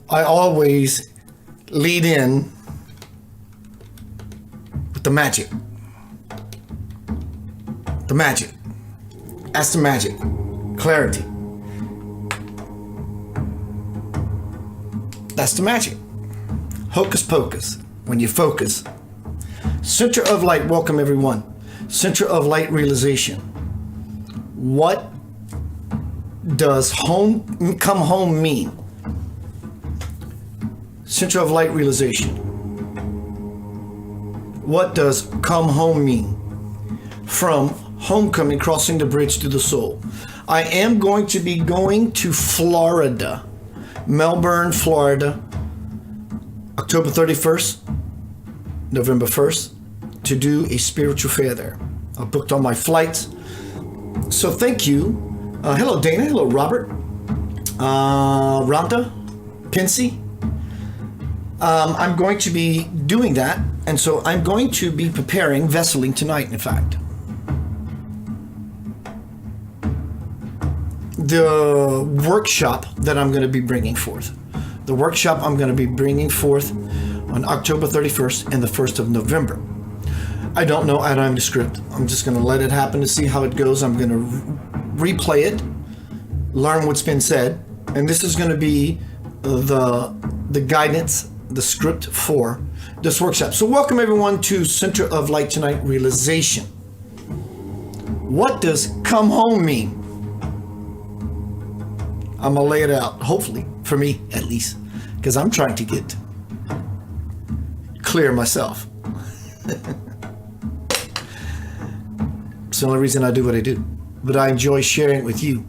I always lead in with the magic. The magic. That's the magic. Clarity. That's the magic. Hocus pocus. When you focus. Center of light. Welcome everyone. Center of light realization. What does come home mean? Center of light realization. What does come home mean? From homecoming, crossing the bridge to the soul. I am going to be going to Florida, Melbourne, Florida, October 31st, November 1st, to do a spiritual fair there. I booked all my flights. So thank you. Hello, Dana. Hello, Robert. Rhonda, Pinsy. I'm going to be doing that. And so I'm going to be preparing vesseling tonight, in fact. The workshop that I'm going to be bringing forth. The workshop I'm going to be bringing forth on October 31st and the 1st of November. I don't know. I don't have the script. I'm just going to let it happen to see how it goes. I'm going to replay it, learn what's been said, and this is going to be the guidance, the script for this workshop. So welcome everyone to Center of Light Tonight Realization. What does come home mean? I'm going to lay it out, hopefully, for me at least, because I'm trying to get clear myself. It's the only reason I do what I do, but I enjoy sharing it with you.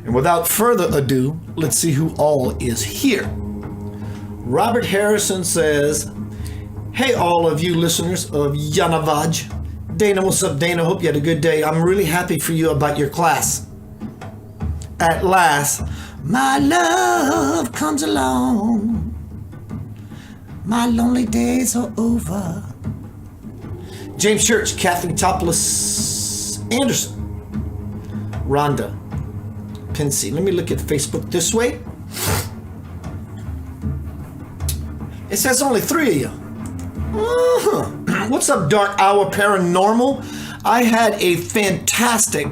And without further ado, let's see who all is here. Robert Harrison says, hey, all of you listeners of Yanavaj. Dana, what's up, Dana? Hope you had a good day. I'm really happy for you about your class. At last, my love comes along. My lonely days are over. James Church, Kathleen Topless Anderson, Rhonda, Pinsy. Let me look at Facebook this way. It says only 3 of you. What's up, Dark Hour Paranormal? I had a fantastic,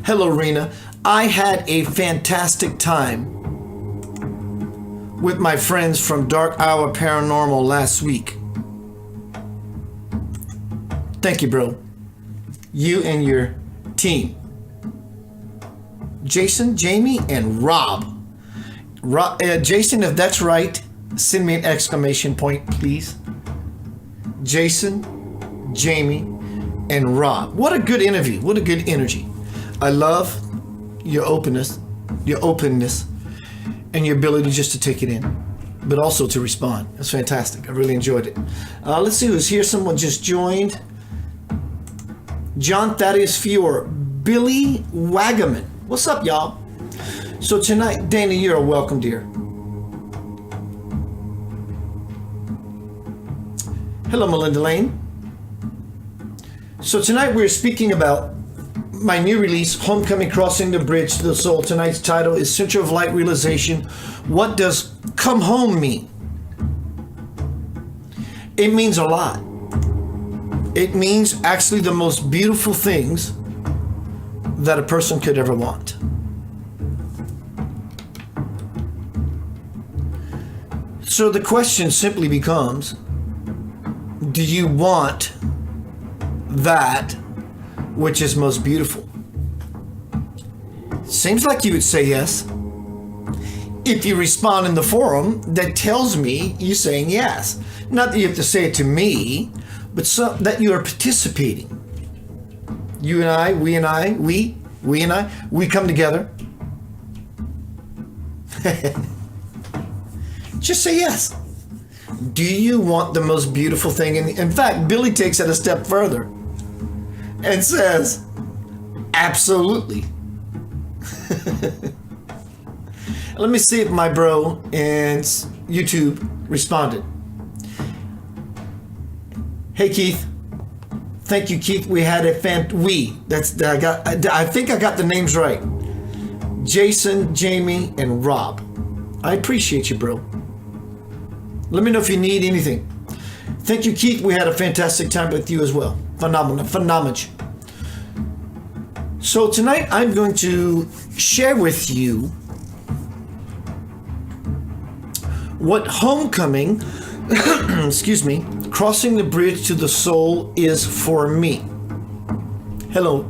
hello Rena, I had a fantastic time with my friends from Dark Hour Paranormal last week. Thank you, bro. You and your team. Jason, Jamie, and Rob. Jason, if that's right, send me an exclamation point, please. Jason, Jamie, and Rob. What a good interview. What a good energy. I love your openness, and your ability just to take it in, but also to respond. That's fantastic. I really enjoyed it. Let's see who's here. Someone just joined. John Thaddeus Fior, Billy Wagaman. What's up, y'all? So tonight, Dana, you're welcome, dear. Hello, Melinda Lane. So tonight we're speaking about my new release, Homecoming, Crossing the Bridge to the Soul. Tonight's title is Center of Light Realization. What does come home mean? It means a lot. It means actually the most beautiful things that a person could ever want. So the question simply becomes, do you want that which is most beautiful? Seems like you would say yes. If you respond in the forum, that tells me you're saying yes. Not that you have to say it to me, but so that you are participating. You and I, we and I, we come together. Just say yes. Do you want the most beautiful thing? And in fact, Billy takes it a step further and says, absolutely. Let me see if my bro in YouTube responded. Hey, Keith. Thank you, Keith. We had a I think I got the names right. Jason, Jamie, and Rob. I appreciate you, bro. Let me know if you need anything. Thank you, Keith. We had a fantastic time with you as well. Phenomenal. So tonight I'm going to share with you what homecoming, excuse me, crossing the bridge to the soul is for me. Hello,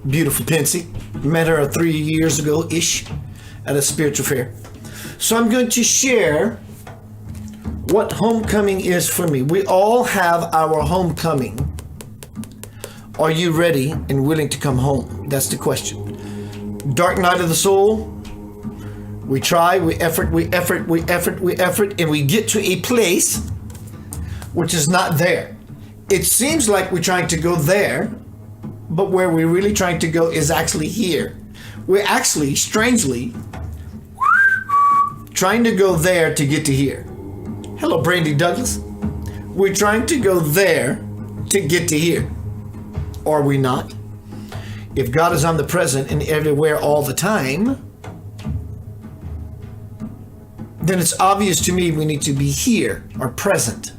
beautiful Pensy. Met her 3 years ago-ish at a spiritual fair. So I'm going to share what homecoming is for me. We all have our homecoming. Are you ready and willing to come home? That's the question. Dark night of the soul. We try, we effort, and we get to a place which is not there. It seems like we're trying to go there, but where we're really trying to go is actually here. We're actually, strangely, trying to go there to get to here. Hello, Brandy Douglas. We're trying to go there to get to here. Are we not? If God is omnipresent and everywhere all the time, then it's obvious to me we need to be here or present.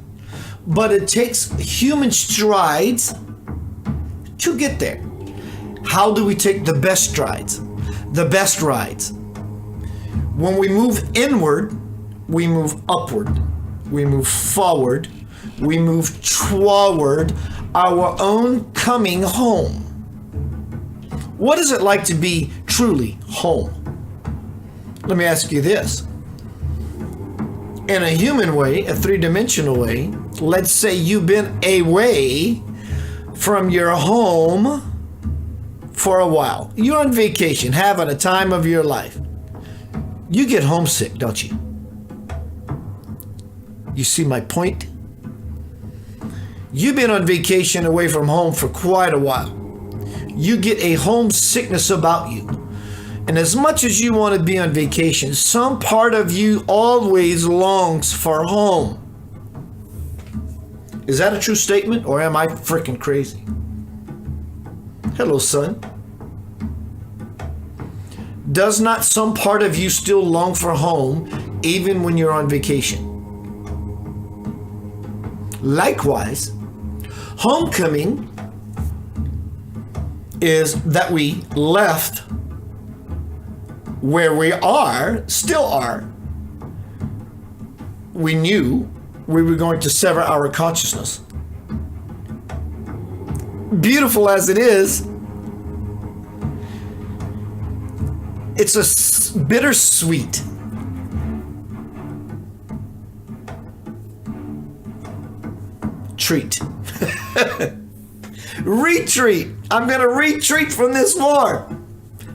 But it takes human strides to get there. How do we take the best strides? The best rides. When we move inward, we move upward. We move forward. We move toward our own coming home. What is it like to be truly home? Let me ask you this. In a human way, a three-dimensional way, let's say you've been away from your home for a while. You're on vacation, having a time of your life. You get homesick, don't you? You see my point? You've been on vacation away from home for quite a while. You get a homesickness about you. And as much as you want to be on vacation, some part of you always longs for home. Is that a true statement, or am I freaking crazy? Hello, son. Does not some part of you still long for home even when you're on vacation? Likewise, homecoming is that we left where we are, still are. We knew we were going to sever our consciousness. Beautiful as it is, it's a bittersweet. Treat. Retreat. I'm going to retreat from this war.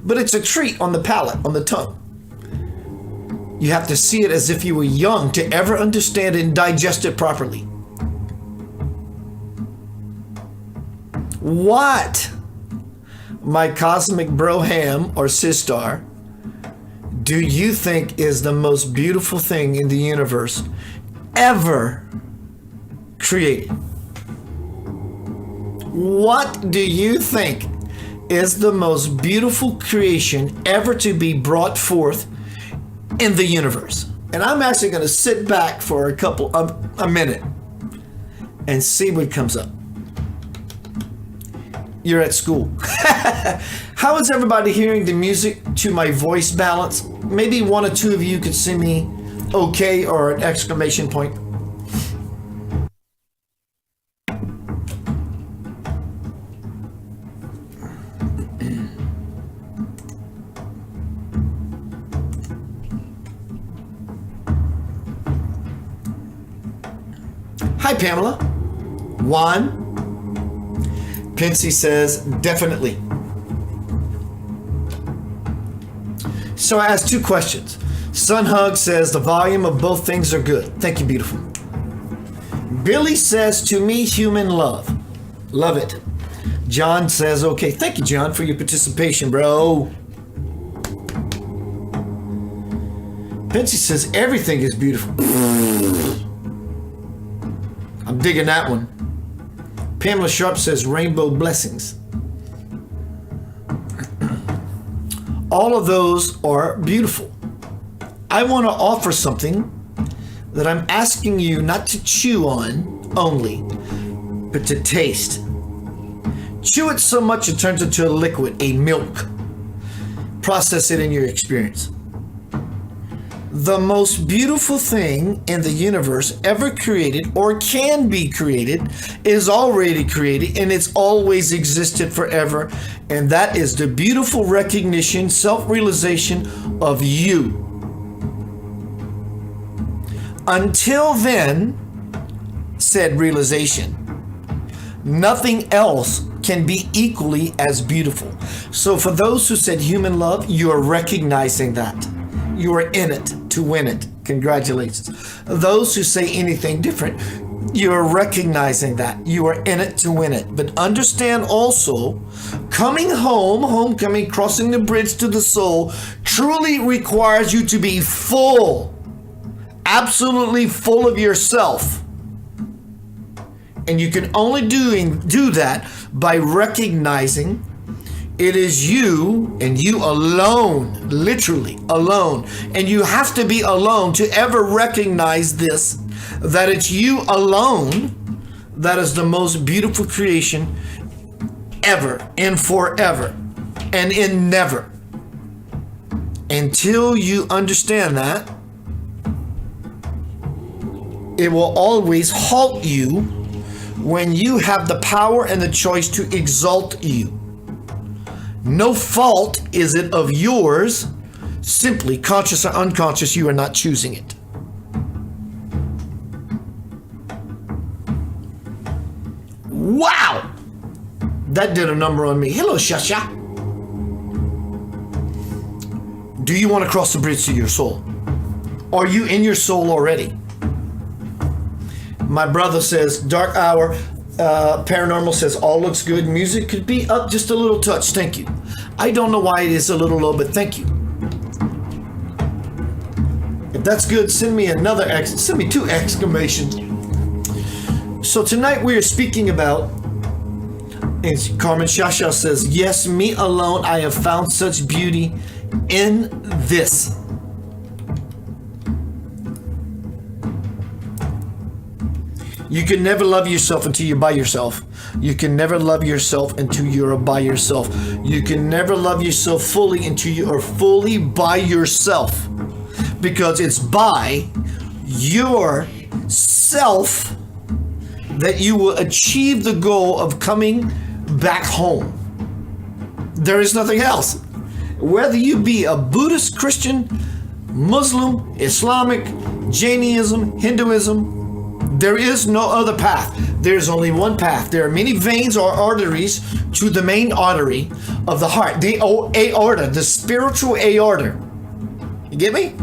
But it's a treat on the palate, on the tongue. You have to see it as if you were young to ever understand and digest it properly. What, my cosmic broham or sistar, do you think is the most beautiful thing in the universe ever created? What do you think is the most beautiful creation ever to be brought forth in the universe? And I'm actually going to sit back for a minute and see what comes up. You're at school. How is everybody hearing the music to my voice balance? Maybe one or two of you could send me okay or an exclamation point. Hi, Pamela. Juan. Pensy says, definitely. So I asked two questions. Sun Hug says, the volume of both things are good. Thank you, beautiful. Billy says, to me, human love. Love it. John says, okay. Thank you, John, for your participation, bro. Pensy says, everything is beautiful. I'm digging that one. Pamela Sharp says, rainbow blessings. All of those are beautiful. I want to offer something that I'm asking you not to chew on only, but to taste. Chew it so much it turns into a liquid, a milk. Process it in your experience. The most beautiful thing in the universe ever created or can be created is already created, and it's always existed forever. And that is the beautiful recognition, self-realization of you. Until then, said realization, nothing else can be equally as beautiful. So for those who said human love, you are recognizing that. You are in it to win it. Congratulations. Those who say anything different, you are recognizing that. You are in it to win it. But understand also, coming home, homecoming, crossing the bridge to the soul, truly requires you to be full, absolutely full of yourself. And you can only do that by recognizing it is you and you alone, literally alone. And you have to be alone to ever recognize this, that it's you alone that is the most beautiful creation ever and forever and in never. Until you understand that, it will always halt you when you have the power and the choice to exalt you. No fault is it of yours, simply conscious or unconscious, you are not choosing it. Wow! That did a number on me. Hello, Shasha. Do you want to cross the bridge to your soul? Are you in your soul already? My brother says, dark hour. Paranormal says, all looks good. Music could be up just a little touch. Thank you. I don't know why it is a little low, but thank you. If that's good, send me another send me 2 exclamations. So tonight we are speaking about, and Carmen Shasha says, yes, me alone, I have found such beauty in this. You can never love yourself until you're by yourself. You can never love yourself until you're by yourself. You can never love yourself fully until you are fully by yourself. Because it's by yourself that you will achieve the goal of coming back home. There is nothing else. Whether you be a Buddhist, Christian, Muslim, Islamic, Jainism, Hinduism, there is no other path. There's only one path. There are many veins or arteries to the main artery of the heart. The aorta, the spiritual aorta. You get me?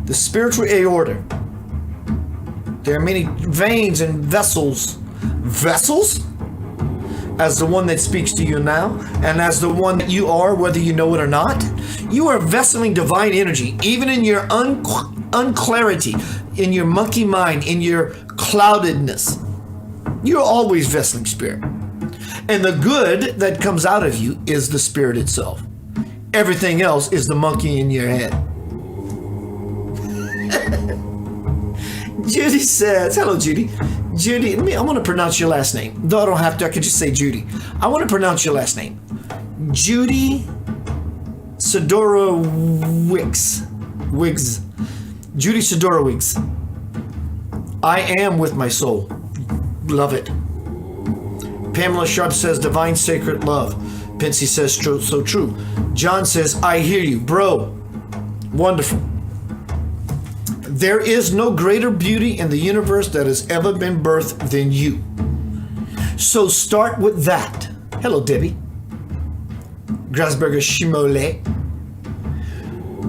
The spiritual aorta. There are many veins and vessels. Vessels? As the one that speaks to you now, and as the one that you are, whether you know it or not. You are vesseling divine energy, even in your unclarity, in your monkey mind, in your cloudedness. You're always vesseling spirit. And the good that comes out of you is the spirit itself. Everything else is the monkey in your head. Judy says, hello, Judy. Judy, I want to pronounce your last name. Though I don't have to, I can just say Judy. I want to pronounce your last name. Judy Sidorowicz. Judy Sidorowicz. I am with my soul. Love it. Pamela Sharp says, divine sacred love. Pincy says, so true. John says, I hear you, bro. Wonderful. There is no greater beauty in the universe that has ever been birthed than you. So start with that. Hello, Debbie. Grasberger Shimole.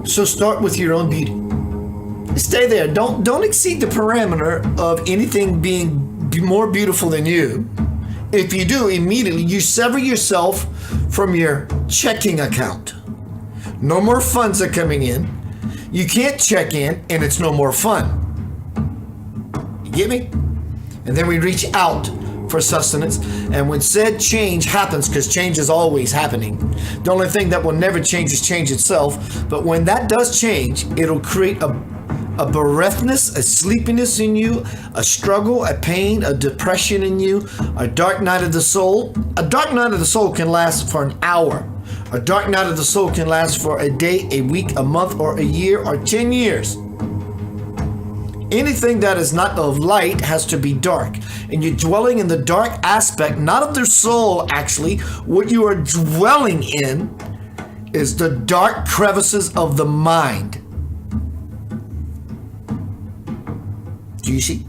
So start with your own beauty. Stay there. Don't exceed the parameter of anything being more beautiful than you. If you do, immediately you sever yourself from your checking account. No more funds are coming in. You can't check in, and it's no more fun. You get me? And then we reach out for sustenance. And when said change happens, because change is always happening, the only thing that will never change is change itself. But when that does change, it'll create a bereftness, a sleepiness in you, a struggle, a pain, a depression in you, a dark night of the soul. A dark night of the soul can last for an hour. A dark night of the soul can last for a day, a week, a month, or a year, or 10 years. Anything that is not of light has to be dark. And you're dwelling in the dark aspect, not of their soul, actually. What you are dwelling in is the dark crevices of the mind. Do you see?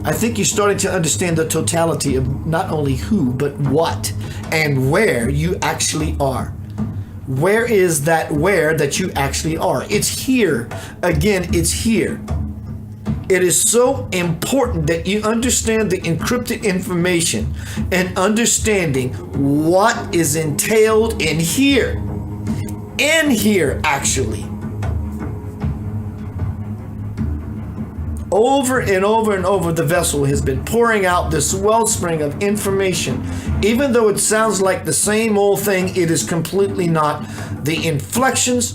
I think you're starting to understand the totality of not only who, but what and where you actually are. Where is that where that you actually are? It's here. Again, it's here. It is so important that you understand the encrypted information and understanding what is entailed in here. In here, actually. Over and over and over, the vessel has been pouring out this wellspring of information. Even though it sounds like the same old thing, it is completely not. The inflections,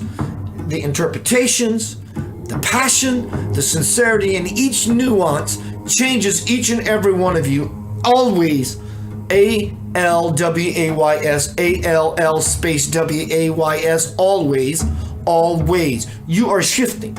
the interpretations, the passion, the sincerity, and each nuance changes each and every one of you. Always. ALWAYS, ALL space WAYS, always, always. You are shifting.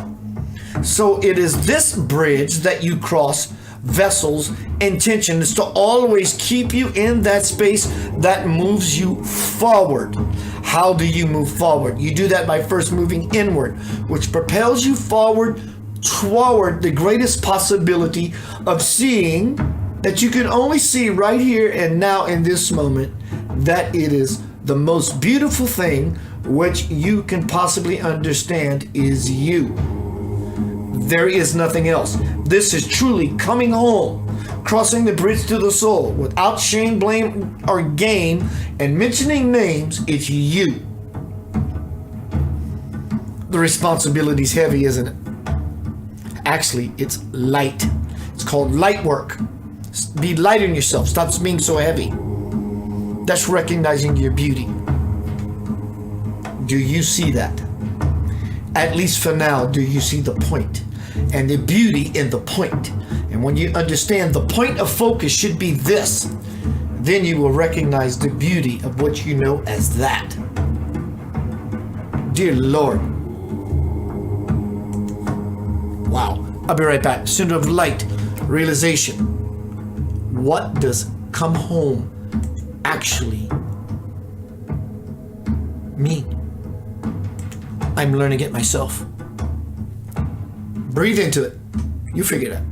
So it is this bridge that you cross. Vessels' intention is to always keep you in that space that moves you forward. How do you move forward? You do that by first moving inward, which propels you forward toward the greatest possibility of seeing that you can only see right here and now in this moment, that it is the most beautiful thing which you can possibly understand is you. There is nothing else. This is truly coming home, crossing the bridge to the soul without shame, blame, or game, and mentioning names. It's you. The responsibility's heavy, isn't it? Actually, it's light. It's called light work. Be light on yourself. Stop being so heavy. That's recognizing your beauty. Do you see that? At least for now, do you see the point? And the beauty in the point. And when you understand the point of focus should be this, then you will recognize the beauty of what you know as that. Dear Lord. Wow. I'll be right back. Center of light, realization. What does come home actually mean? I'm learning it myself. Breathe into it. You figure it out.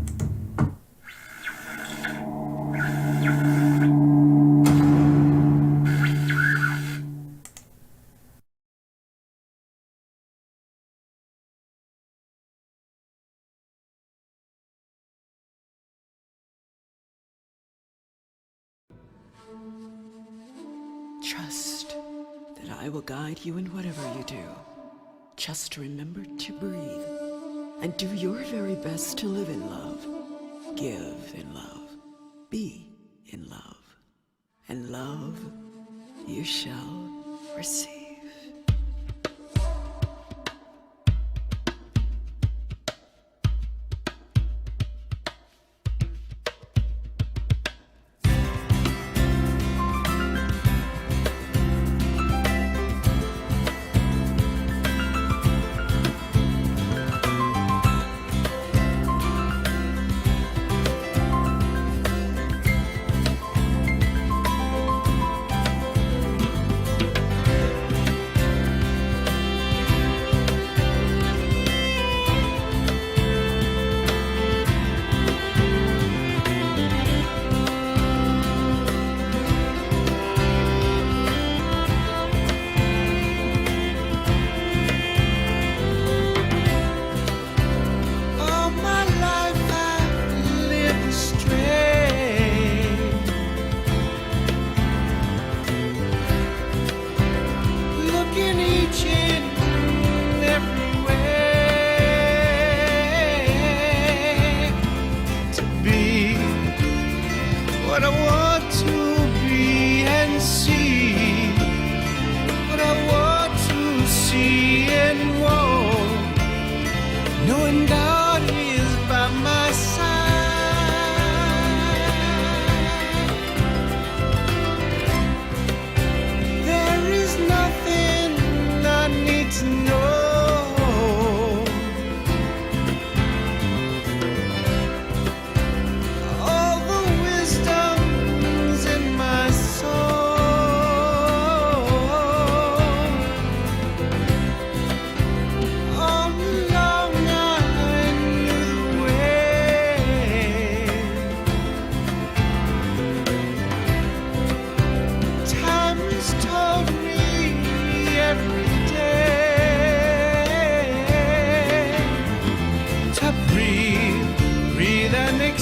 Trust that I will guide you in whatever you do. Just remember to breathe. And do your very best to live in love, give in love, be in love, and love you shall receive.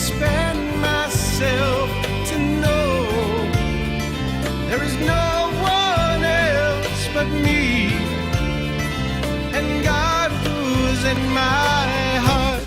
expand myself to know there is no one else but me and God who's in my heart.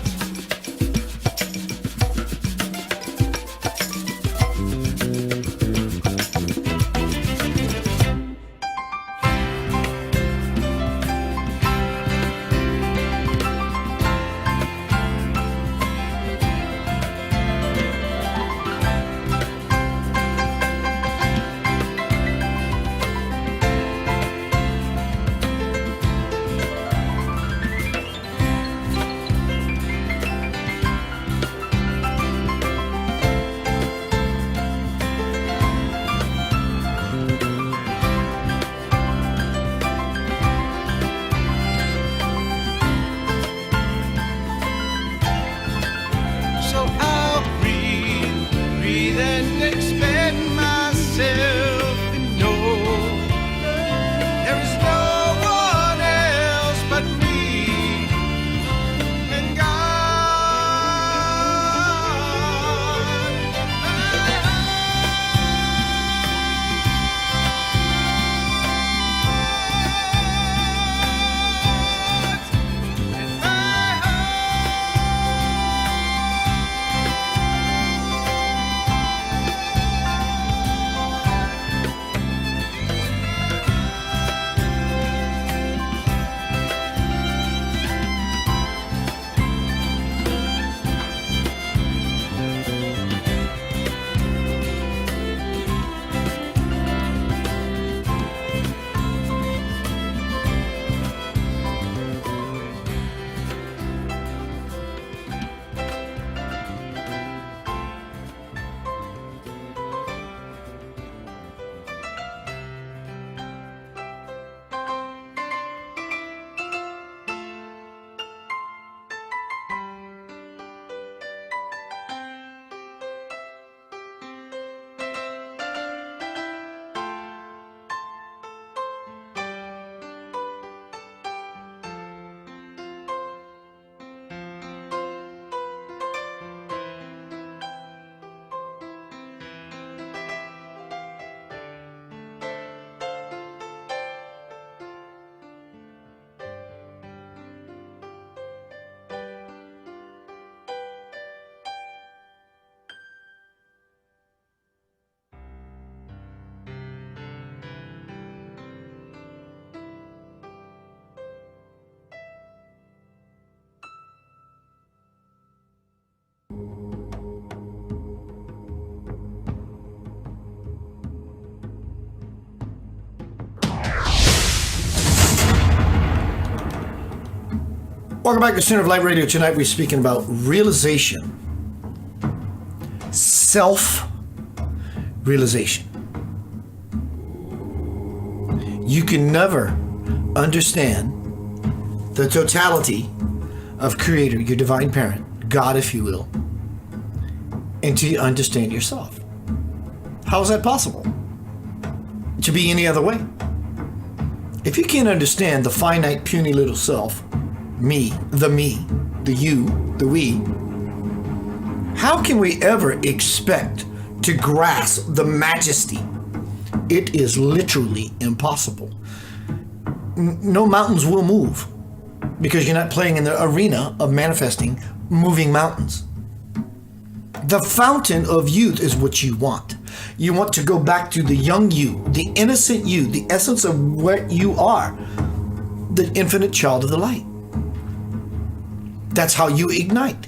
So I'll breathe and expand myself and know there is no one else but me and Welcome back to Center of Light Radio. Tonight we're speaking about realization, self-realization. You can never understand the totality of Creator, your divine parent, God if you will, until you understand yourself. How is that possible? To be any other way? If you can't understand the finite, puny little self, me, the you, the we, how can we ever expect to grasp the majesty? It is literally impossible. No mountains will move because you're not playing in the arena of manifesting moving mountains. The fountain of youth is what you want. You want to go back to the young you, the innocent you, the essence of what you are, the infinite child of the light. That's how you ignite.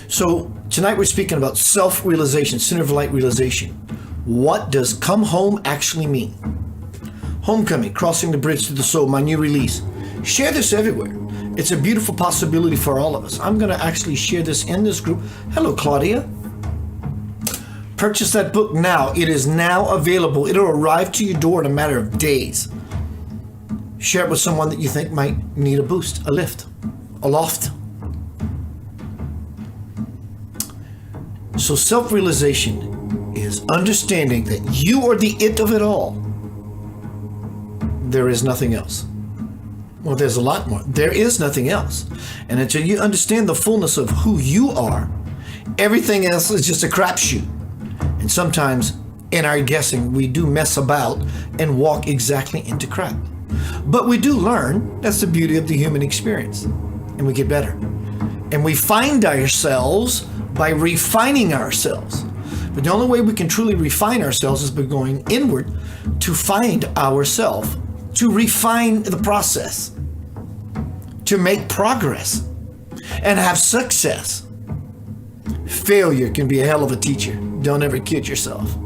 So tonight we're speaking about self-realization, center of light realization. What does come home actually mean? Homecoming, crossing the bridge to the soul, my new release. Share this everywhere. It's a beautiful possibility for all of us. I'm going to actually share this in this group. Hello, Claudia. Purchase that book now. It is now available. It'll arrive to your door in a matter of days. Share it with someone that you think might need a boost, a lift, a loft. So self-realization is understanding that you are the it of it all. There is nothing else. Well, there's a lot more. There is nothing else. And until you understand the fullness of who you are, everything else is just a crapshoot. And sometimes in our guessing, we do mess about and walk exactly into crap. But we do learn. That's the beauty of the human experience. And we get better. And we find ourselves by refining ourselves. But the only way we can truly refine ourselves is by going inward to find ourselves, to refine the process, to make progress and have success. Failure can be a hell of a teacher. Don't ever kid yourself.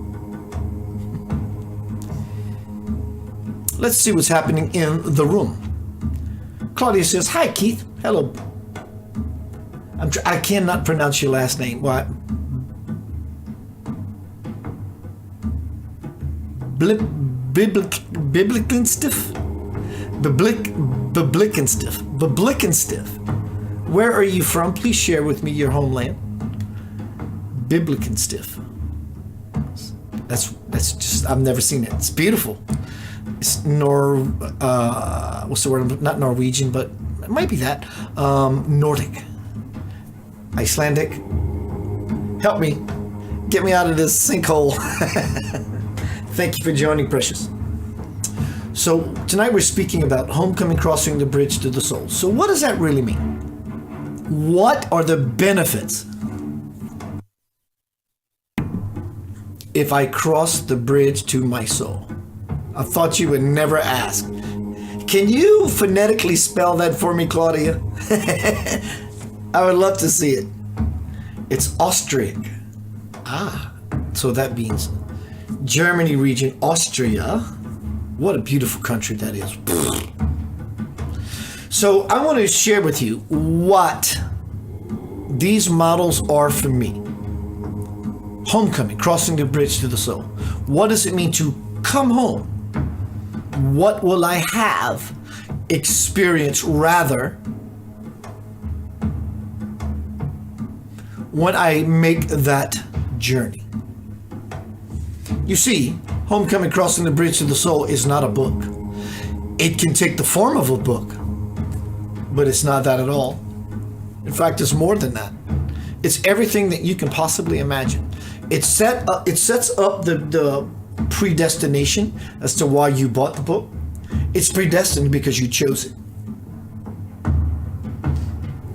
Let's see what's happening in the room. Claudia says, hi, Keith. Hello. I cannot pronounce your last name. What? Biblickenstiff? Biblickenstiff. Where are you from? Please share with me your homeland. Biblickenstiff. That's just, I've never seen it. It's beautiful. It's what's the word? Not Norwegian, but it might be that. Nordic. Icelandic. Help me. Get me out of this sinkhole. Thank you for joining, Precious. So tonight we're speaking about homecoming, crossing the bridge to the soul. So what does that really mean? What are the benefits if I cross the bridge to my soul? I thought you would never ask. Can you phonetically spell that for me, Claudia? I would love to see it. It's Austriac. So that means Germany region, Austria. What a beautiful country that is. So I want to share with you what these models are for me. Homecoming, crossing the bridge to the soul. What does it mean to come home? What will I have experienced rather when I make that journey? You see, Homecoming, Crossing the Bridge to the Soul is not a book. It can take the form of a book, but it's not that at all. In fact, it's more than that. It's everything that you can possibly imagine. It sets up the predestination as to why you bought the book. It's predestined because you chose it.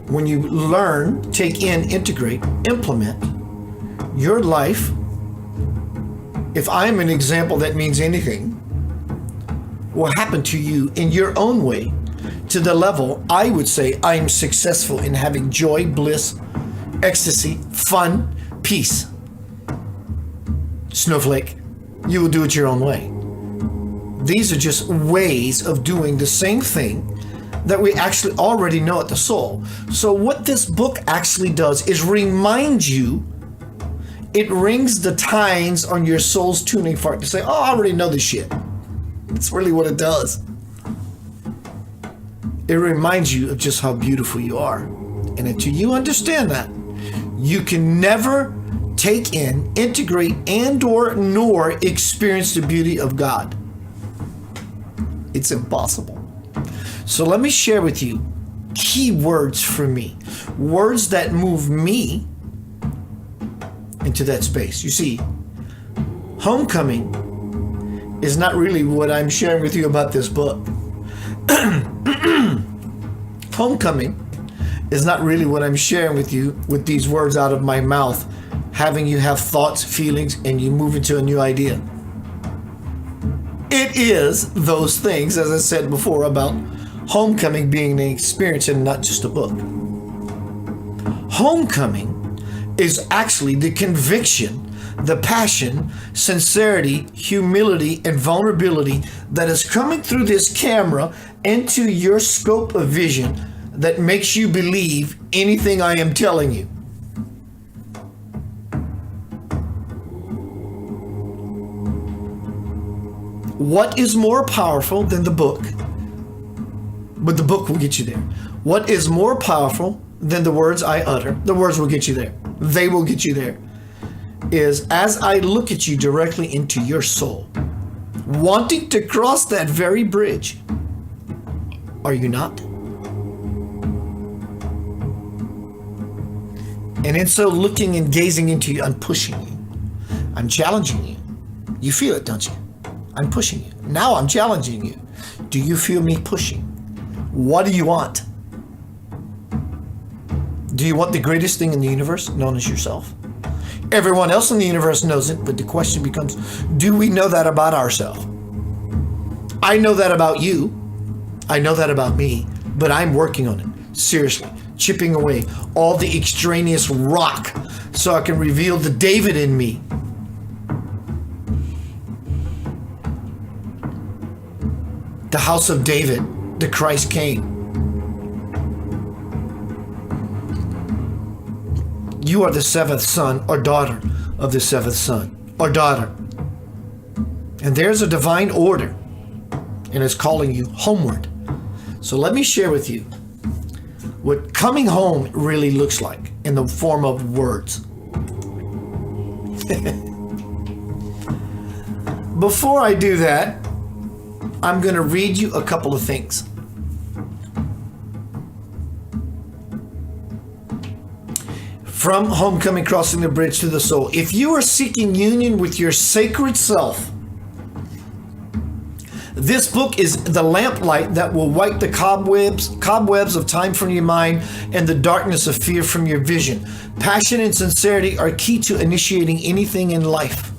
When you learn, take in, integrate, implement your life, if I'm an example that means anything, will happen to you in your own way to the level I would say I am successful in having joy, bliss, ecstasy, fun, peace. Snowflake, you will do it your own way. These are just ways of doing the same thing that we actually already know at the soul. So what this book actually does is remind you, it rings the tines on your soul's tuning fork to say, oh, I already know this shit. That's really what it does. It reminds you of just how beautiful you are. And until you understand that, you can never take in, integrate, nor experience the beauty of God. It's impossible. So let me share with you key words for me. Words that move me into that space. You see, homecoming is not really what I'm sharing with you about this book. Homecoming is not really what I'm sharing with you with these words out of my mouth, having you have thoughts, feelings, and you move into a new idea. It is those things, as I said before, about homecoming being an experience and not just a book. Homecoming is actually the conviction, the passion, sincerity, humility, and vulnerability that is coming through this camera into your scope of vision that makes you believe anything I am telling you. What is more powerful than the book? But the book will get you there. What is more powerful than the words I utter? The words will get you there. They will get you there. Is as I look at you directly into your soul, wanting to cross that very bridge, Are you not? And in so looking and gazing into you, I'm pushing you. I'm challenging you. You feel it, don't you? I'm pushing you. Now I'm challenging you. Do you feel me pushing? What do you want? Do you want the greatest thing in the universe, known as yourself? Everyone else in the universe knows it, but the question becomes, do we know that about ourselves? I know that about you. I know that about me, but I'm working on it. Seriously, chipping away all the extraneous rock so I can reveal the David in me. The house of David, the Christ came. You are the seventh son or daughter of the seventh son or daughter. And there's a divine order, and it's calling you homeward. So let me share with you what coming home really looks like in the form of words. Before I do that, I'm going to read you a couple of things. From Homecoming, Crossing the Bridge to the Soul. If you are seeking union with your sacred self, this book is the lamplight that will wipe the cobwebs of time from your mind and the darkness of fear from your vision. Passion and sincerity are key to initiating anything in life.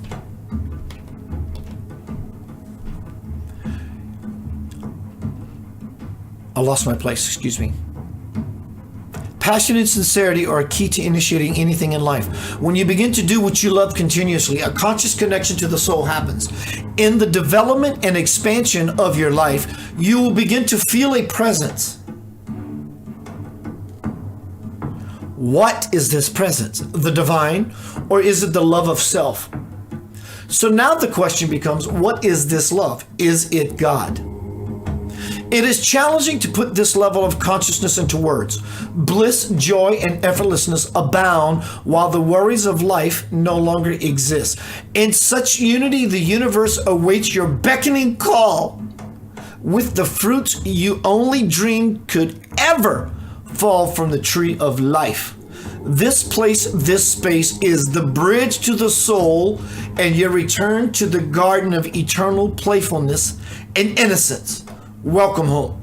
I lost my place, excuse me. Passion and sincerity are a key to initiating anything in life. When you begin to do what you love continuously, a conscious connection to the soul happens. In the development and expansion of your life, you will begin to feel a presence. What is this presence? The divine, or is it the love of self? So now the question becomes, what is this love? Is it God? It is challenging to put this level of consciousness into words. Bliss, joy, and effortlessness abound while the worries of life no longer exist. In such unity, the universe awaits your beckoning call with the fruits you only dreamed could ever fall from the tree of life. This place, this space is the bridge to the soul and your return to the Garden of Eternal Playfulness and innocence. Welcome home.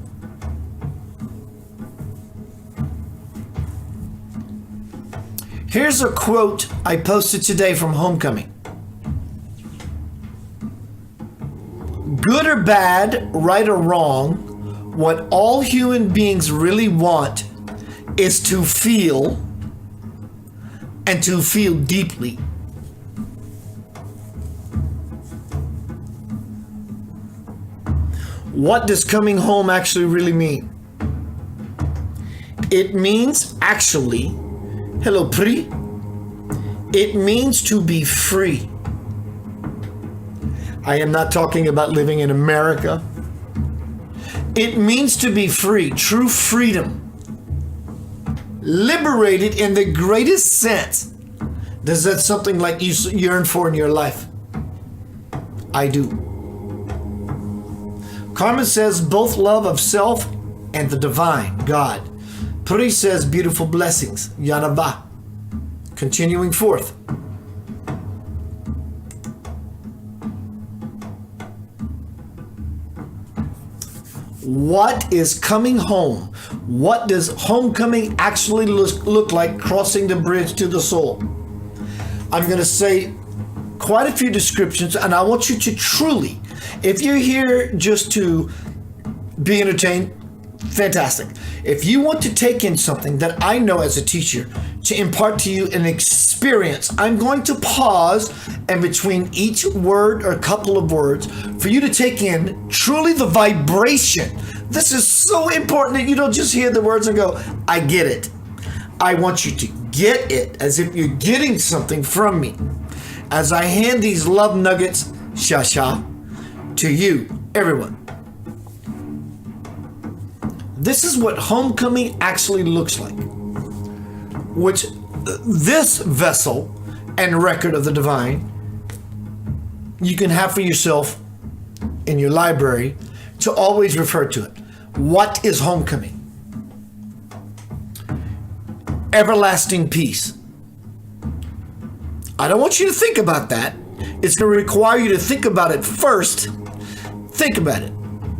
Here's a quote I posted today from Homecoming. Good or bad, right or wrong, what all human beings really want is to feel, and to feel deeply. What does coming home actually really mean? It means actually, hello Pri, it means to be free. I am not talking about living in America. It means to be free, true freedom. Liberated in the greatest sense. Does that something like you yearn for in your life? I do. Carmen says both love of self and the divine, God. Pri says beautiful blessings, Yanaba. Continuing forth. What is coming home? What does homecoming actually look like crossing the bridge to the soul? I'm going to say quite a few descriptions, and I want you to truly, if you're here just to be entertained, fantastic. If you want to take in something that I know as a teacher to impart to you an experience, I'm going to pause and between each word or couple of words for you to take in truly the vibration. This is so important that you don't just hear the words and go, I get it. I want you to get it as if you're getting something from me. As I hand these love nuggets, Shasha, to you, everyone. This is what homecoming actually looks like. Which this vessel and record of the divine you can have for yourself in your library to always refer to it. What is homecoming? Everlasting peace. I don't want you to think about that. It's going to require you to think about it first. Think about it.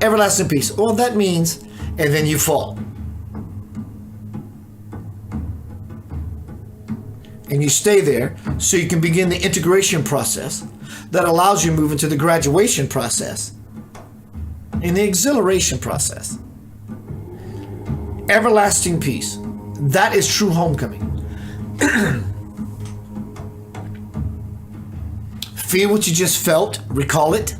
Everlasting peace. Well, that means, and then you fall. And you stay there so you can begin the integration process that allows you to move into the graduation process and the exhilaration process. Everlasting peace. That is true homecoming. Feel what you just felt. Recall it.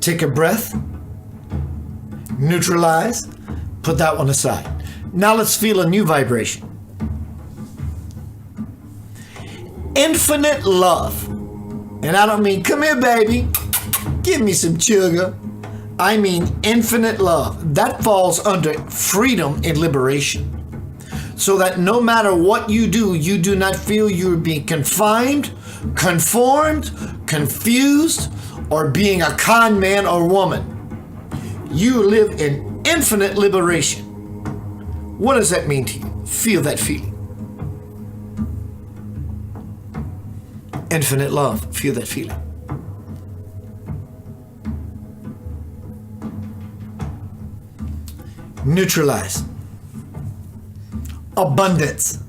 Take a breath. Neutralize. Put that one aside. Now let's feel a new vibration. Infinite love. And I don't mean, come here, baby, give me some sugar. I mean infinite love. That falls under freedom and liberation. So that no matter what you do not feel you're being confined, conformed, confused, or being a con man or woman. You live in infinite liberation. What does that mean to you? Feel that feeling. Infinite love. Feel that feeling. Neutralize. Abundance.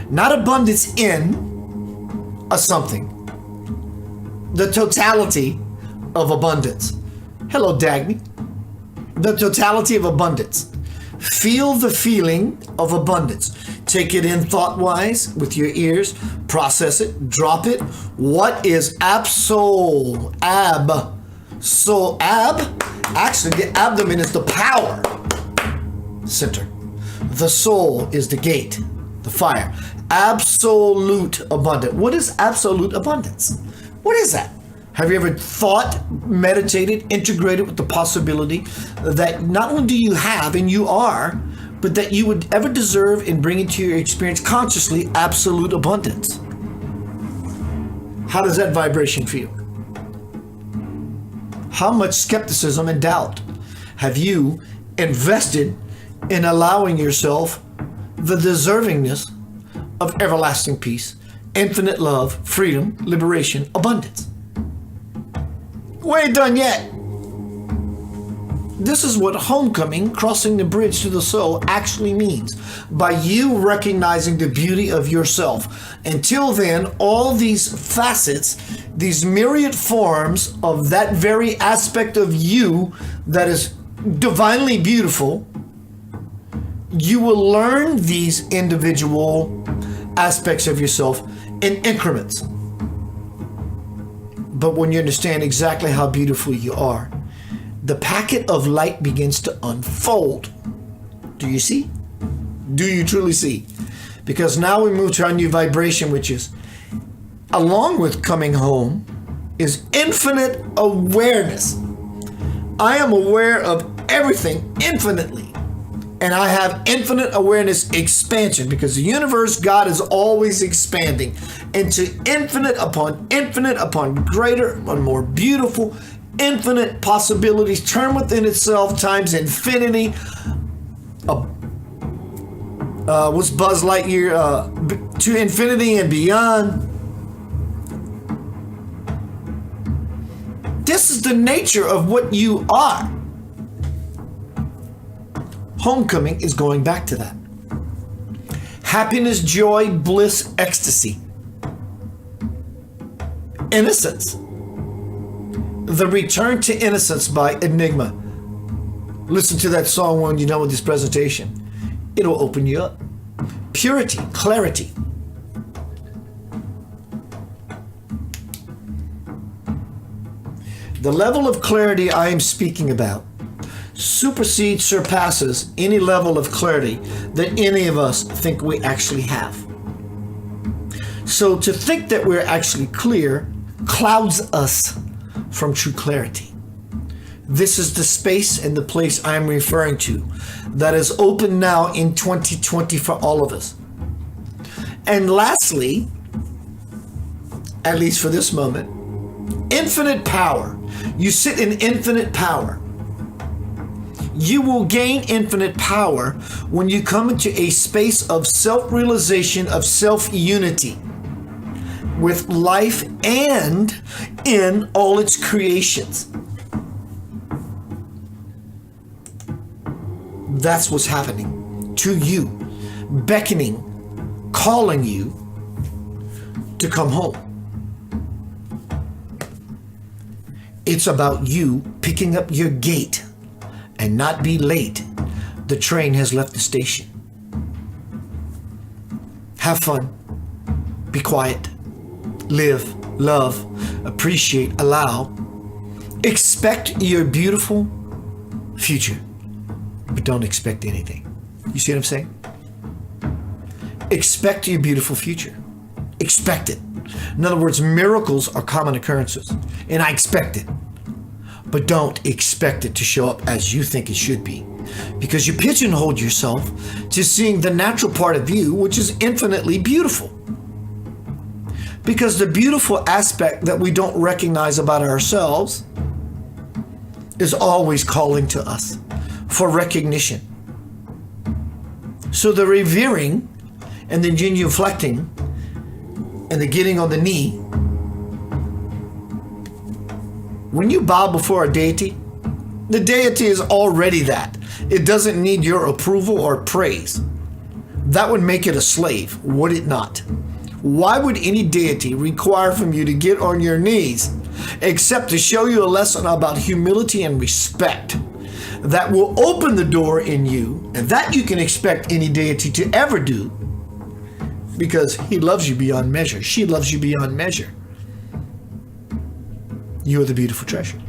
Not abundance in a something. The totality of abundance. Hello, Dagny. The totality of abundance. Feel the feeling of abundance. Take it in thought-wise with your ears. Process it. Drop it. What is absol? Ab. So ab. Actually, the abdomen is the power center. The soul is the gate, the fire. Absolute abundance. What is absolute abundance? What is that? Have you ever thought, meditated, integrated with the possibility that not only do you have and you are, but that you would ever deserve and bring into your experience consciously absolute abundance? How does that vibration feel? How much skepticism and doubt have you invested in allowing yourself the deservingness of everlasting peace, infinite love, freedom, liberation, abundance? We ain't done yet. This is what homecoming, crossing the bridge to the soul, actually means. By you recognizing the beauty of yourself. Until then, all these facets, these myriad forms of that very aspect of you that is divinely beautiful, you will learn these individual aspects of yourself in increments. But when you understand exactly how beautiful you are, the packet of light begins to unfold. Do you see? Do you truly see? Because now we move to our new vibration, which is, along with coming home, is infinite awareness. I am aware of everything infinitely. And I have infinite awareness expansion, because the universe, God, is always expanding into infinite upon greater and more beautiful, infinite possibilities, turn within itself times infinity. What's Buzz Lightyear? To infinity and beyond. This is the nature of what you are. Homecoming is going back to that. Happiness, joy, bliss, ecstasy. Innocence. The Return to Innocence by Enigma. Listen to that song when you're done with this presentation. It'll open you up. Purity, clarity. The level of clarity I am speaking about surpasses any level of clarity that any of us think we actually have. So to think that we're actually clear clouds us from true clarity. This is the space and the place I'm referring to that is open now in 2020 for all of us. And lastly, at least for this moment, infinite power. You sit in infinite power. You will gain infinite power when you come into a space of self-realization, of self-unity with life and in all its creations. That's what's happening to you, beckoning, calling you to come home. It's about you picking up your gait and not be late. The train has left the station. Have fun. Be quiet. Live, love, appreciate, allow. Expect your beautiful future, but don't expect anything. You see what I'm saying? Expect your beautiful future. Expect it. In other words, miracles are common occurrences, and I expect it. But don't expect it to show up as you think it should be, because you pigeonhole yourself to seeing the natural part of you, which is infinitely beautiful. Because the beautiful aspect that we don't recognize about ourselves is always calling to us for recognition. So the revering and the genuflecting and the getting on the knee, when you bow before a deity, the deity is already that. It doesn't need your approval or praise. That would make it a slave, would it not? Why would any deity require from you to get on your knees except to show you a lesson about humility and respect that will open the door in you, and that you can expect any deity to ever do, because he loves you beyond measure. She loves you beyond measure. You are the beautiful treasure.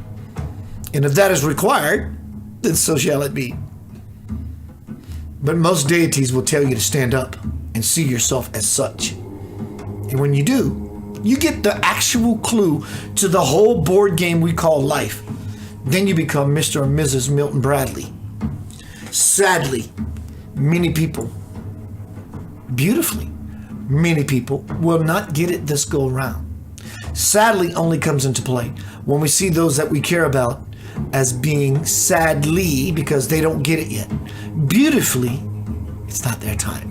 And if that is required, then so shall it be. But most deities will tell you to stand up and see yourself as such. And when you do, you get the actual clue to the whole board game we call life. Then you become Mr. and Mrs. Milton Bradley. Sadly, many people, beautifully, many people will not get it this go around. Sadly only comes into play when we see those that we care about as being sadly because they don't get it yet. Beautifully, it's not their time.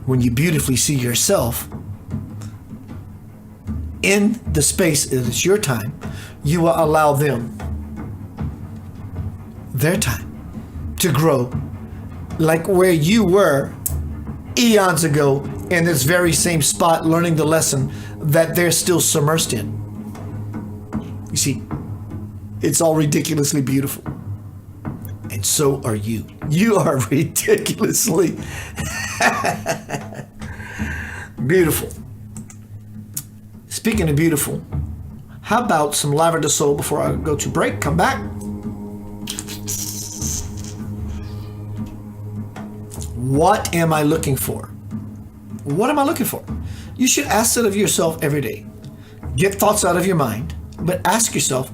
When you beautifully see yourself in the space that is your time, you will allow them their time to grow like where you were eons ago in this very same spot, learning the lesson that they're still submersed in. You see, it's all ridiculously beautiful. And so are you. You are ridiculously beautiful. Speaking of beautiful, how about some lavender soul before I go to break? Come back. What am I looking for? What am I looking for? You should ask that of yourself every day. Get thoughts out of your mind, but ask yourself,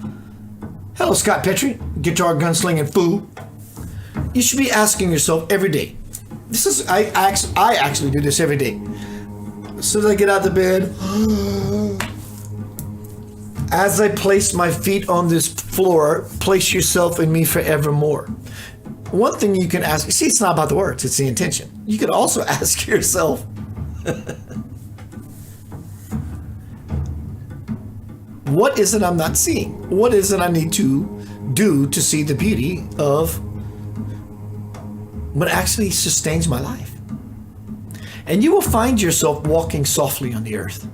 hello, Scott Petrie, guitar gunslinging fool. You should be asking yourself every day. This is I actually do this every day. As soon as I get out of the bed, as I place my feet on this floor, place yourself in me forevermore. One thing you can ask, see, it's not about the words, it's the intention. You could also ask yourself, what is it I'm not seeing? What is it I need to do to see the beauty of what actually sustains my life? And you will find yourself walking softly on the earth.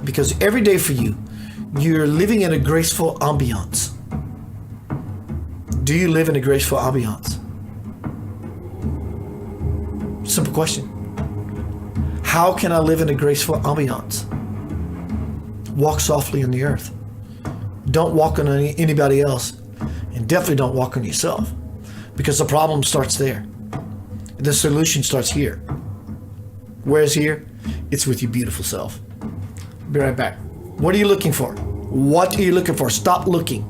Because every day for you, you're living in a graceful ambiance. Do you live in a graceful ambiance? Simple question. How can I live in a graceful ambiance? Walk softly on the earth. Don't walk on anybody else. And definitely don't walk on yourself. Because the problem starts there. The solution starts here. Where's here? It's with your beautiful self. Be right back. What are you looking for? What are you looking for? Stop looking.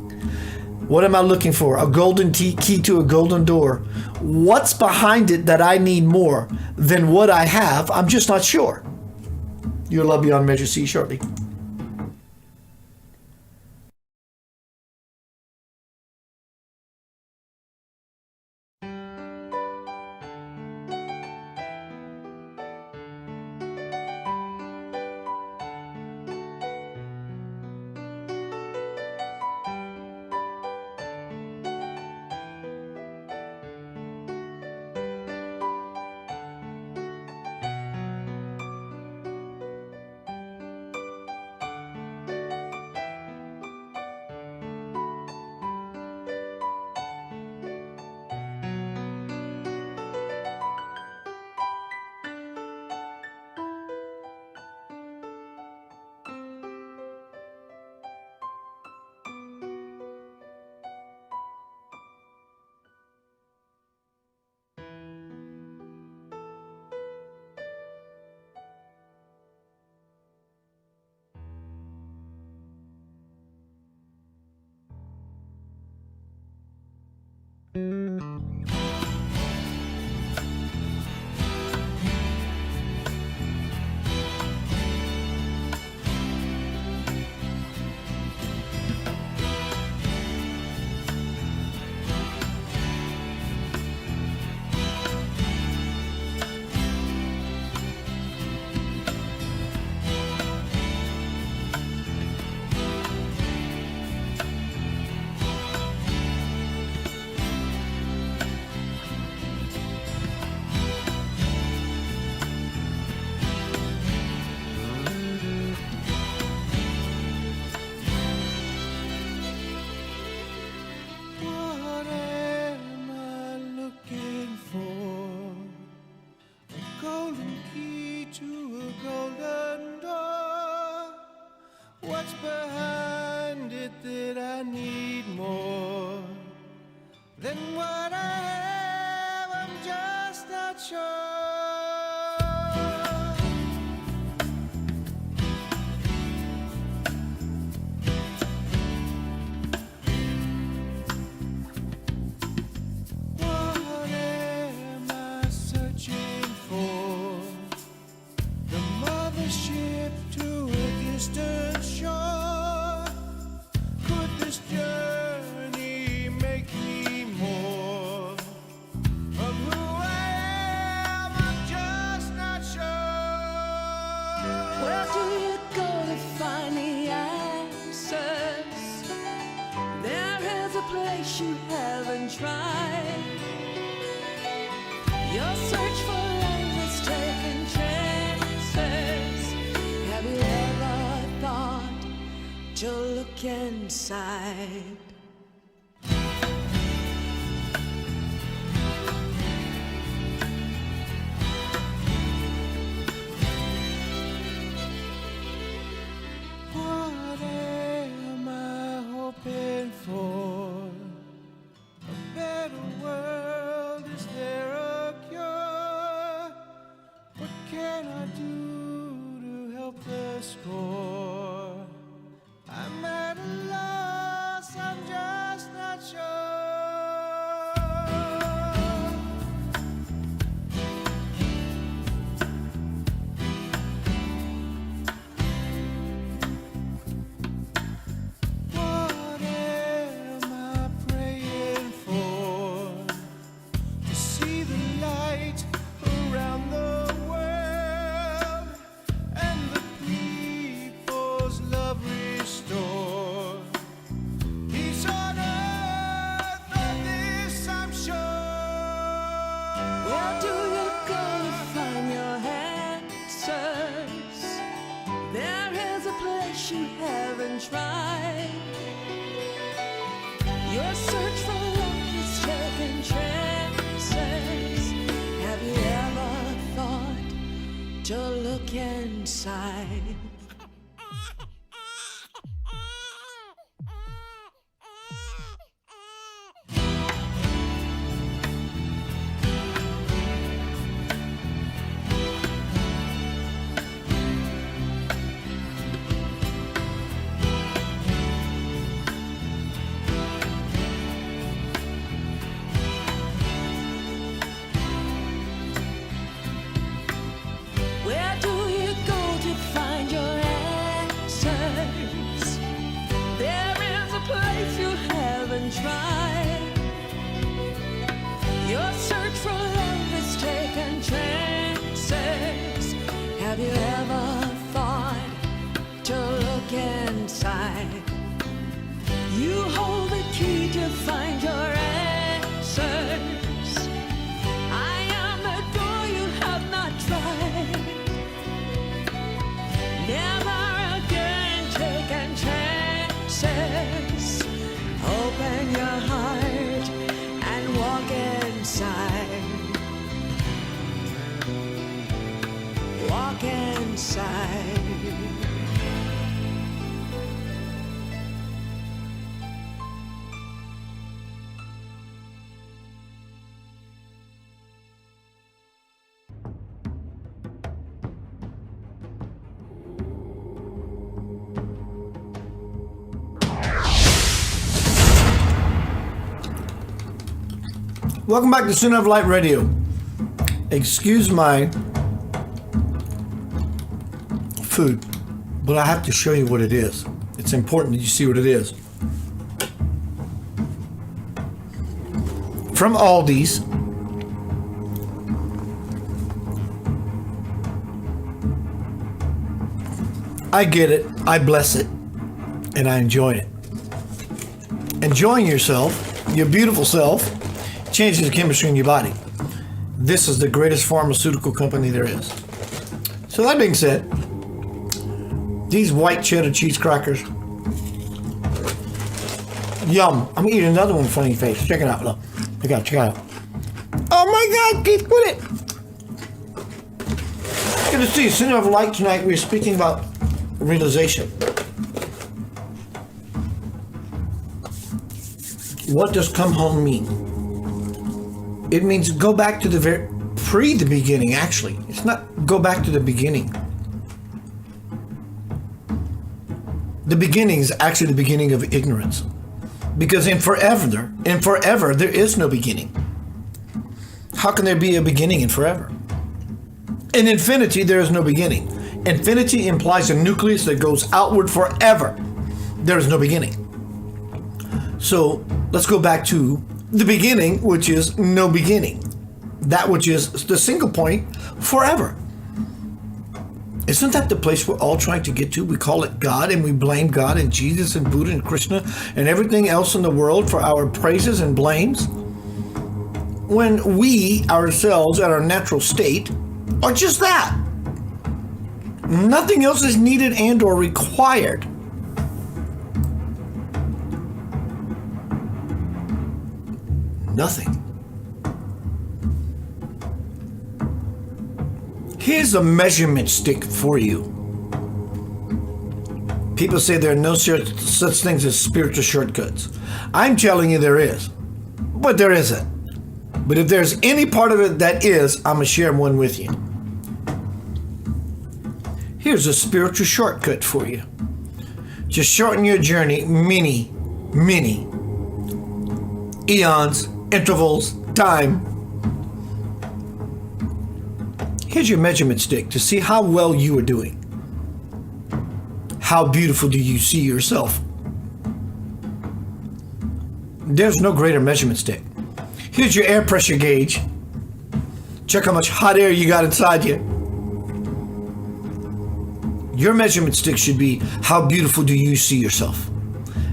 What am I looking for? A golden key to a golden door. What's behind it that I need more than what I have? I'm just not sure. Your love beyond measure. See you shortly. What am I searching for? The mothership to a distant shore. Could this journey make me more of who I am? I'm just not sure. Where do you go to find the answers? There is a place you haven't tried. Your search for love is taking chances. Have you ever thought to look inside? What am I hoping for? A better world, is there a cure? What can I do to help the score? I'm at a loss, I'm just not sure. What am I praying for? To see the light around the world and the people's love restored. Peace on earth, of this I'm sure. Where do you go to find your answers? There is a place you haven't tried. Your search for love is taking chances. Have you ever thought to look inside? Where do you go to find your answers? There is a place you haven't tried. Your search for love is taking chances. Have you ever thought to look inside? You hold the key to find your answers. I am the door you have not tried. Never again taking chances. Open your heart and walk inside. Walk inside. Welcome back to Sin of Light Radio. Excuse my food, but I have to show you what it is. It's important that you see what it is. From Aldi's. I get it, I bless it, and I enjoy it. Enjoying yourself, your beautiful self, changes the chemistry in your body. This is the greatest pharmaceutical company there is. So that being said, these white cheddar cheese crackers, yum. I'm gonna eat another one in front of your face. Check it out. Look. Check it out. Oh my God, Keith, quit it. Good to see you. Center of Light tonight. We're speaking about realization. What does come home mean? It means go back to the very pre the beginning, actually. It's not go back to the beginning. The beginning is actually the beginning of ignorance. Because in forever, there is no beginning. How can there be a beginning in forever? In infinity, there is no beginning. Infinity implies a nucleus that goes outward forever. There is no beginning. So let's go back to the beginning, which is no beginning. That which is the single point, forever. Isn't that the place we're all trying to get to? We call it God, and we blame God and Jesus and Buddha and Krishna and everything else in the world for our praises and blames, when we ourselves at our natural state are just that. Nothing else is needed and or required. Nothing. Here's a measurement stick for you. People say there are no such things as spiritual shortcuts. I'm telling you there is, but there isn't. But if there's any part of it that is, I'm going to share one with you. Here's a spiritual shortcut for you. Just shorten your journey many eons, intervals, time. Here's your measurement stick to see how well you are doing. How beautiful do you see yourself? There's no greater measurement stick. Here's your air pressure gauge. Check how much hot air you got inside you. Your measurement stick should be, how beautiful do you see yourself?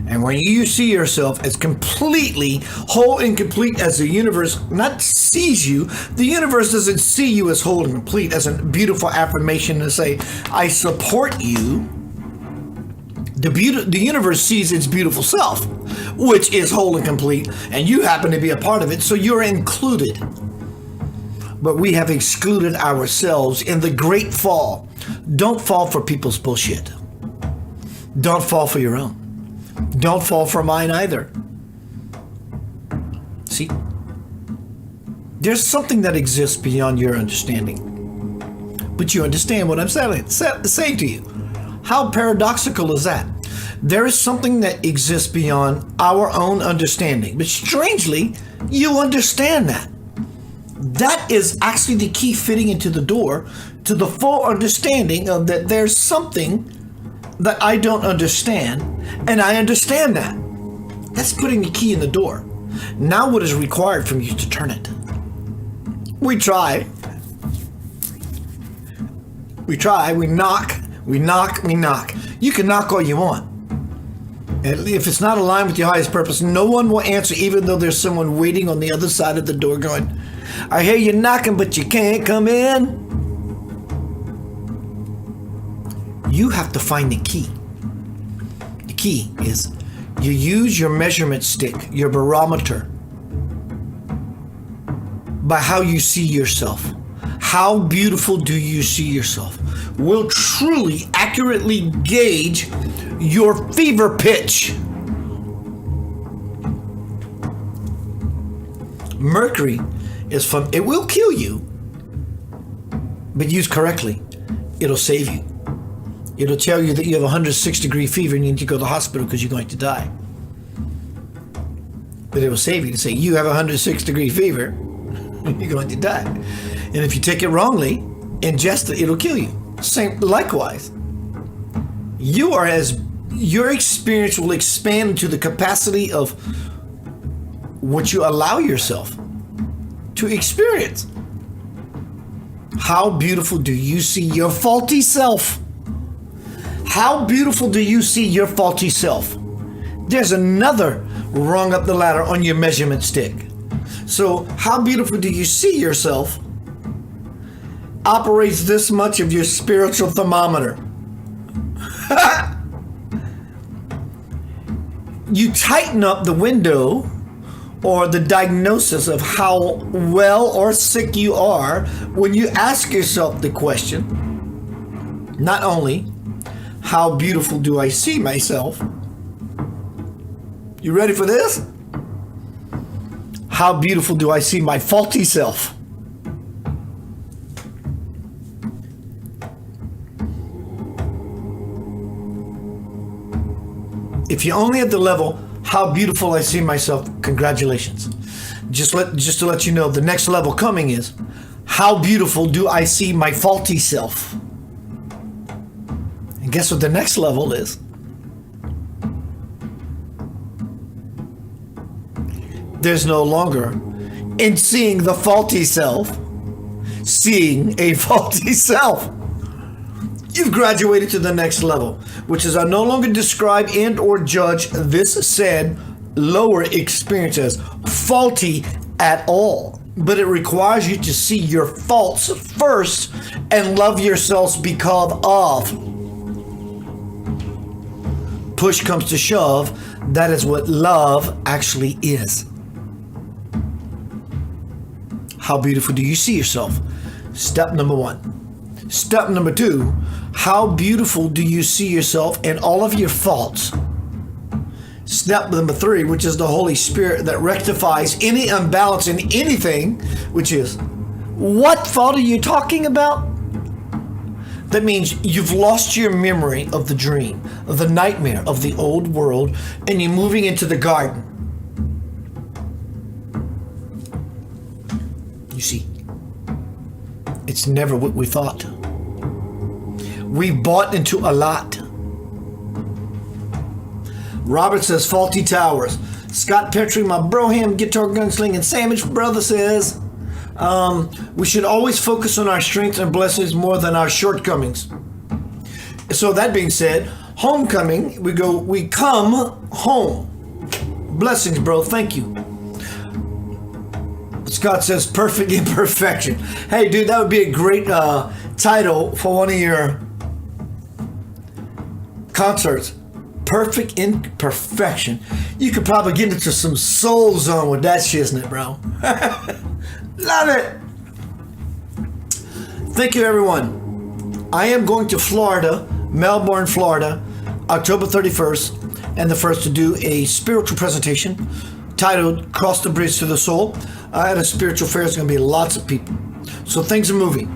And when you see yourself as completely whole and complete as the universe not sees you, the universe doesn't see you as whole and complete, as a beautiful affirmation to say, I support you. The universe sees its beautiful self, which is whole and complete, and you happen to be a part of it, so you're included. But we have excluded ourselves in the great fall. Don't fall for people's bullshit. Don't fall for your own. Don't fall for mine either. See? There's something that exists beyond your understanding. But you understand what I'm saying to you. How paradoxical is that? There is something that exists beyond our own understanding. But strangely, you understand that. That is actually the key fitting into the door to the full understanding of that there's something that I don't understand, and I understand that. That's putting the key in the door. Now what is required from you to turn it? We try. We knock. You can knock all you want. And if it's not aligned with your highest purpose, no one will answer, even though there's someone waiting on the other side of the door going, I hear you knocking, but you can't come in. You have to find the key. The key is you use your measurement stick, your barometer, by how you see yourself. How beautiful do you see yourself? Will truly accurately gauge your fever pitch. Mercury is from, it will kill you, but used correctly, it'll save you. It'll tell you that you have 106-degree fever and you need to go to the hospital because you're going to die. But it will save you to say, you have 106-degree fever, you're going to die. And if you take it wrongly, ingest it, it'll kill you. Same, likewise. Your experience will expand to the capacity of what you allow yourself to experience. How beautiful do you see your faulty self? How beautiful do you see your faulty self? There's another rung up the ladder on your measurement stick. So how beautiful do you see yourself operates this much of your spiritual thermometer. You tighten up the window or the diagnosis of how well or sick you are when you ask yourself the question, not only, how beautiful do I see myself? You ready for this? How beautiful do I see my faulty self? If you're only at the level, how beautiful I see myself, congratulations. Just to let you know, the next level coming is, how beautiful do I see my faulty self? And guess what the next level is? There's no longer, in seeing the faulty self, seeing a faulty self. You've graduated to the next level, which is I no longer describe and or judge this said lower experience as faulty at all. But it requires you to see your faults first and love yourselves because of. Push comes to shove, that is what love actually is. How beautiful do you see yourself? Step number 1. Step number 2, how beautiful do you see yourself and all of your faults? Step number 3, which is the Holy Spirit that rectifies any imbalance in anything, which is, what fault are you talking about? That means you've lost your memory of the dream, of the nightmare of the old world, and you're moving into the garden. You see, it's never what we thought. We bought into a lot. Robert says, faulty towers. Scott Petrie, my broham guitar gunslinging sandwich brother says, we should always focus on our strengths and blessings more than our shortcomings. So that being said, homecoming, we come home. Blessings, bro. Thank you. Scott says, perfect imperfection. Hey, dude, that would be a great title for one of your concerts. Perfect imperfection. You could probably get into some soul zone with that shiznit, bro. Love it. Thank you, everyone. I am going to Florida, Melbourne, Florida, October 31st and the 1st to do a spiritual presentation titled Cross the Bridge to the Soul. At a spiritual fair, there's going to be lots of people. So things are moving.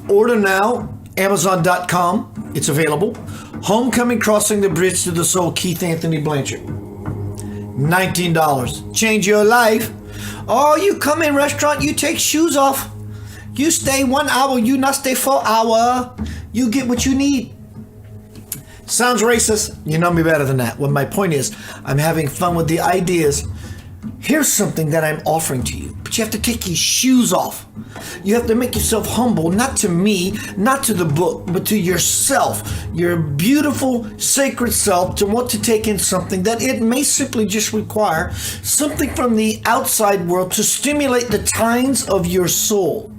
Order now, Amazon.com. It's available. Homecoming Crossing the Bridge to the Soul, Keith Anthony Blanchard. $19. Change your life. Oh, you come in restaurant, you take shoes off. You stay 1 hour, you not stay 4 hours. You get what you need. Sounds racist. You know me better than that. Well, my point is, I'm having fun with the ideas. Here's something that I'm offering to you, but you have to take your shoes off. You have to make yourself humble, not to me, not to the book, but to yourself, your beautiful, sacred self, to want to take in something that it may simply just require something from the outside world to stimulate the tines of your soul.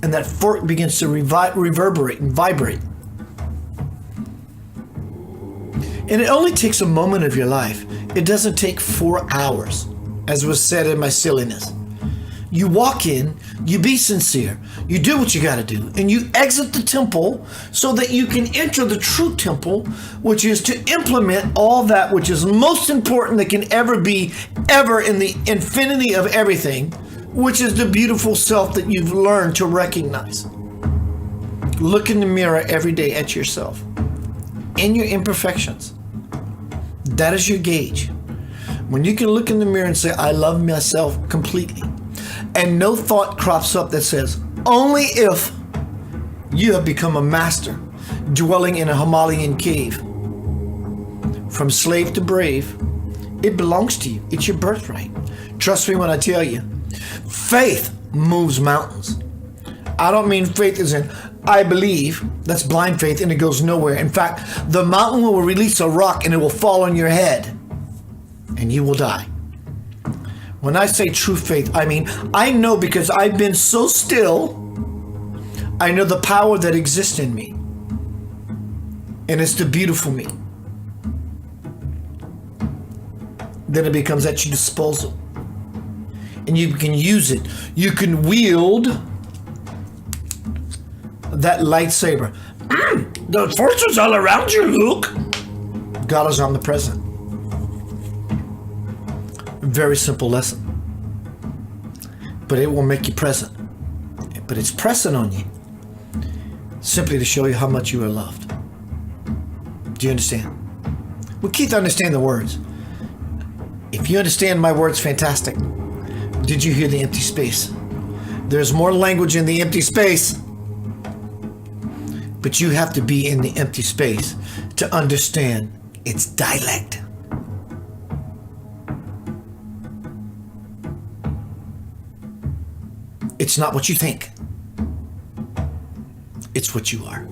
And that fork begins to reverberate and vibrate. And it only takes a moment of your life. It doesn't take 4 hours, as was said in my silliness. You walk in, you be sincere, you do what you got to do, and you exit the temple so that you can enter the true temple, which is to implement all that which is most important that can ever be, ever in the infinity of everything, which is the beautiful self that you've learned to recognize. Look in the mirror every day at yourself and your imperfections. That is your gauge. When you can look in the mirror and say, I love myself completely, and no thought crops up that says, only if you have become a master dwelling in a Himalayan cave. From slave to brave, it belongs to you. It's your birthright. Trust me when I tell you, faith moves mountains. I don't mean faith as in, I believe. That's blind faith and it goes nowhere. In fact, the mountain will release a rock and it will fall on your head and you will die. When I say true faith, I mean, I know because I've been so still, I know the power that exists in me. And it's the beautiful me. Then it becomes at your disposal. And you can use it. You can wield that lightsaber. The force is all around you, Luke. God is omnipresent. Very simple lesson. But it will make you present. But it's pressing on you simply to show you how much you are loved. Do you understand? Well, Keith, understand the words. If you understand my words, fantastic. Did you hear the empty space? There's more language in the empty space. But you have to be in the empty space to understand its dialect. It's not what you think. It's what you are.